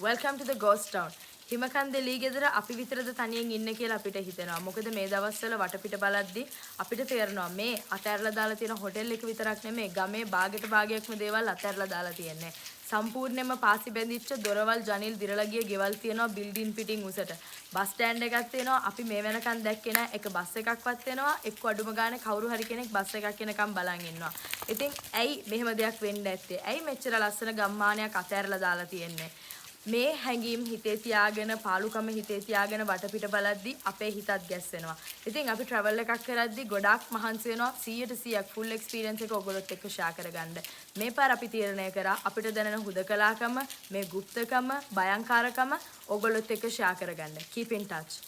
Welcome to the ghost town. හිමකන්ද ලී ගෙදර අපි විතරද තනියෙන් ඉන්නේ කියලා අපිට හිතෙනවා. මොකද මේ දවස්වල වටපිට බලද්දි අපිට තේරෙනවා මේ අතෑරලා දාලා තියෙන හොටෙල් එක විතරක් නෙමෙයි ගමේ භාගයට භාගයක්ම දේවල් අතෑරලා දාලා තියෙන්නේ. සම්පූර්ණයෙන්ම පාසි බැඳිච්ච දොරවල් ජනිල් දිරලා ගිය ගෙවල් තියෙනවා බිල්ඩින් පිටින් උසට. බස් ස්ටෑන්ඩ් එකක් තියෙනවා. අපි මේ වෙනකන් දැක්කේ නැහැ. එක බස් එකක්වත් එනවා. එක්ක අඩුම ගානේ කවුරු හරි කෙනෙක් බස් එකක් එනකම් බලන් ඉන්නවා. ඉතින් ඇයි මෙහෙම දෙයක් වෙන්න ඇත්තේ? ඇයි මෙච්චර ලස්සන ගම්මානයක් අතෑරලා දාලා තියෙන්නේ? මේ හැඟීම් හිතේ තියාගෙන පාලුකම හිතේ තියාගෙන වටපිට බලද්දි අපේ හිතත් ගැස්සෙනවා. ඉතින් අපි ට්‍රැවල් එකක් කරද්දි ගොඩාක් මහන්සි වෙනවා 100% ෆුල් එක්ස්පීරියන්ස් එක ඔයගොල්ලොත් එක්ක ෂෙයා කරගන්න. මේ පාර අපි තීරණය කරා අපිට දැනෙන හුදකලාකම, මේ গুপ্তකම, භයංකාරකම ඔයගොල්ලොත් එක්ක ෂෙයා කරගන්න. Keep in touch.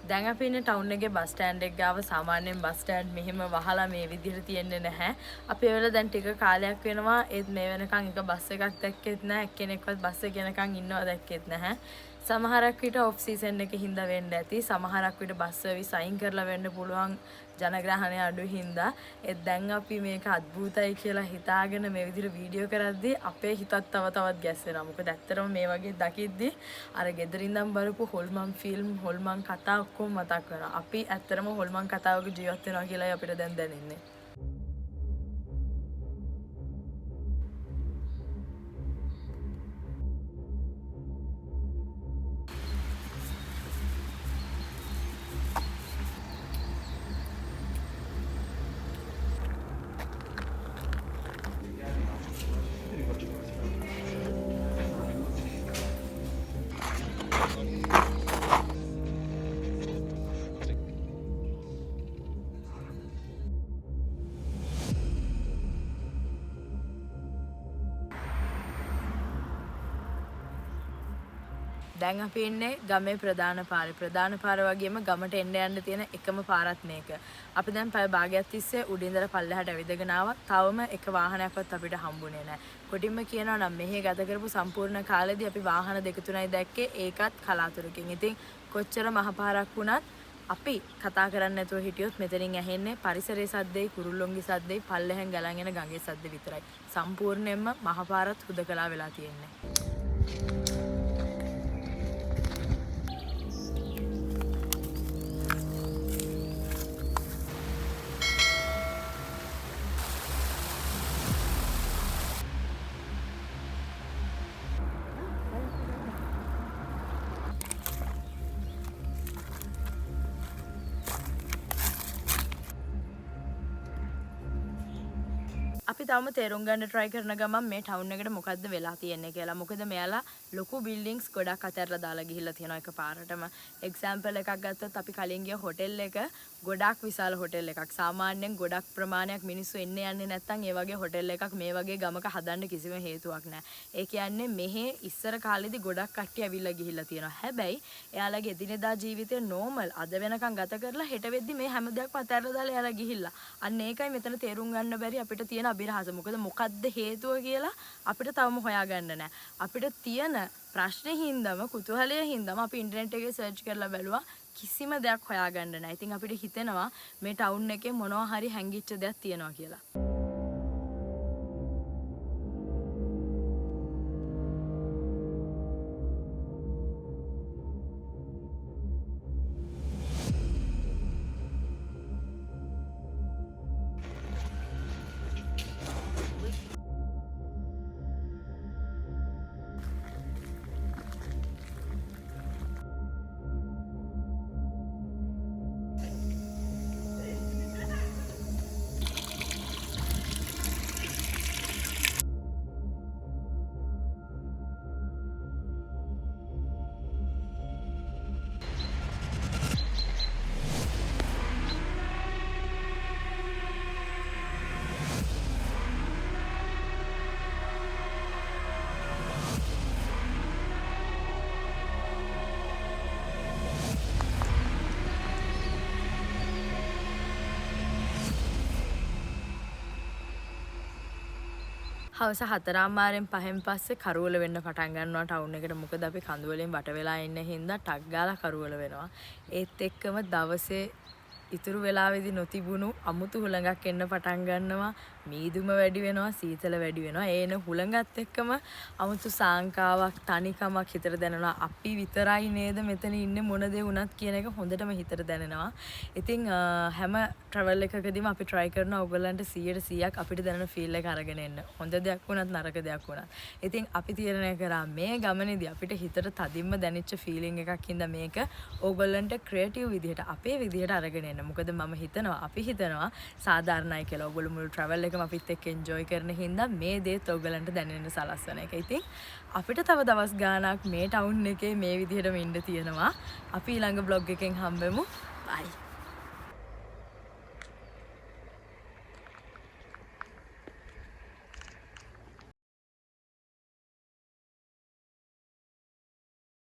දැන් අපි ඉන්නේ ටවුන් එකේ බස් ස්ටෑන්ඩ් එක ගාව. සාමාන්‍යයෙන් බස් ස්ටෑන්ඩ් මෙහෙම වහලා මේ විදිහට තියෙන්නේ නැහැ. අපි ඒ වෙලාව දැන් ටික කාලයක් වෙනවා ඒත් මේ වෙනකන් එක බස් එකක් දැක්කෙත් නැහැ. එක්කෙනෙක්වත් බස් එක යනකන් ඉන්නව දැක්කෙත් නැහැ. සමහරක් විට ඔෆ් සීසන් එකේ හින්දා වෙන්න ඇති. සමහරක් විට බස් සර්විස් අයින් කරලා වෙන්න පුළුවන් ජනග්‍රහණය අඩු හින්දා. ඒත් දැන් අපි මේක අద్භූතයි කියලා හිතාගෙන මේ විදිහට වීඩියෝ කරද්දී අපේ හිතත් තව තවත් ගැස්සෙනවා. මොකද ඇත්තටම මේ වගේ දකිද්දී අර ගෙදරින්දම් බලපු හොල්මන් ෆිල්ම් හොල්මන් කතා ඔක්කොම මතක් වෙනවා. අපි ඇත්තටම හොල්මන් කතාවක ජීවත් වෙනවා කියලායි අපිට දැන් දැනෙන්නේ. දැන් අපි ඉන්නේ ගමේ ප්‍රධාන පාරේ. ප්‍රධාන පාර වගේම ගමට එන්න යන්න තියෙන එකම පාරත් මේක. අපි දැන් පැය භාගයක් තිස්සේ උඩින් ඉඳලා පල්ලෙහාට ඇවිදගෙන ආවා. තවම එක වාහනයක්වත් අපිට හම්බුනේ නැහැ. කොටින්ම කියනවා නම් මෙහි ගත කරපු සම්පූර්ණ කාලෙදී අපි වාහන දෙක තුනයි දැක්කේ. ඒකත් කලාතුරකින්. ඉතින් කොච්චර මහ පාරක් වුණත් අපි කතා කරන්නේ නැතුව හිටියොත් මෙතනින් ඇහෙන්නේ පරිසරයේ සද්දේ, කුරුල්ලොන්ගේ සද්දේ, පල්ලෙහෙන් ගලන් එන ගඟේ සද්ද විතරයි. සම්පූර්ණයෙන්ම මහ පාරත් හුදකලා වෙලා තියෙන්නේ. අපි තාම තේරුම් ගන්න try කරන ගමන් මේ ටවුන් එකට මොකද්ද වෙලා තියෙන්නේ කියලා. මොකද මෙයාලා ලොකු බිල්ඩින්ග්ස් ගොඩක් අතහැරලා දාලා ගිහිල්ලා තියෙනවා එකපාරටම. එක්සැම්පල් එකක් ගත්තොත් අපි කලින් ගිය හොටෙල් එක ගොඩක් විශාල හොටෙල් එකක්. සාමාන්‍යයෙන් ගොඩක් ප්‍රමාණයක් මිනිස්සු එන්නේ යන්නේ නැත්නම් ඒ වගේ හොටෙල් එකක් මේ වගේ ගමක හදන්න කිසිම හේතුවක් නැහැ. ඒ කියන්නේ මෙහි ඉස්සර කාලෙදි ගොඩක් කට්ටිය ඇවිල්ලා ගිහිල්ලා තියෙනවා. හැබැයි එයාලගේ එදිනෙදා ජීවිතේ නෝමල් අද වෙනකන් ගත කරලා හෙට වෙද්දි මේ හැම දෙයක්ම අතහැරලා දාලා එයාලා ගිහිල්ලා. අන්න ඒකයි මෙතන තේරුම් ගන්න බැරි අපිට තියෙන නිරහස. මොකද්ද හේතුව කියලා අපිට තවම හොයාගන්න නැහැ. අපිට තියෙන ප්‍රශ්නේ හින්දාම කුතුහලයේ හින්දාම අපි ඉන්ටර්නෙට් එකේ සර්ච් කරලා බැලුවා කිසිම දෙයක් හොයාගන්න නැහැ. ඉතින් අපිට හිතෙනවා මේ ටවුන් එකේ මොනවා හරි හැංගිච්ච දෙයක් තියෙනවා කියලා. හවස 4:00 5න් පස්සේ කරවල වෙන්න පටන් ගන්නවා ටවුන් එකට. මොකද අපි කඳු වලින් වට වෙලා ඉන්න හින්දා ටක් ගාලා කරවල වෙනවා. ඒත් එක්කම දවසේ ඉතුරු වෙලාවේදී නොතිබුණු අමුතු හුළඟක් එන්න පටන් ගන්නවා. මීදුම වැඩි වෙනවා, සීතල වැඩි වෙනවා. ඒන හුළඟත් එක්කම අමුතු සාංකාවක්, තනිකමක් හිතට දැනෙනවා. අපි විතරයි නේද මෙතන ඉන්නේ මොන දේ වුණත් කියන එක හොඳටම හිතට දැනෙනවා. ඉතින් හැම ට්‍රැවල් එකකදීම අපි try කරනවා ඔයගොල්ලන්ට 100% අපිට දැනෙන feel එක අරගෙන එන්න. හොඳ දෙයක් වුණත් නරක දෙයක් වුණත්. ඉතින් අපි තීරණය කරා මේ ගමනේදී අපිට හිතට තදින්ම දැනෙච්ච feeling එකක් හින්දා මේක ඕගොල්ලන්ට creative විදිහට අපේ විදිහට අරගෙන එන්න. මොකද මම හිතනවා අපි හිතනවා සාධාරණයි කියලා. ඔයගොල්ලෝ මුළු travel එකම අපිත් එක්ක enjoy කරන හින්දා මේ දේත් ඔයගොල්ලන්ට දැනෙන්න සලස්වන එක. ඉතින් අපිට තව දවස් ගාණක් මේ ටවුන් එකේ මේ විදිහටම ඉන්න තියෙනවා. අපි ඊළඟ vlog එකෙන් හම්බෙමු. bye.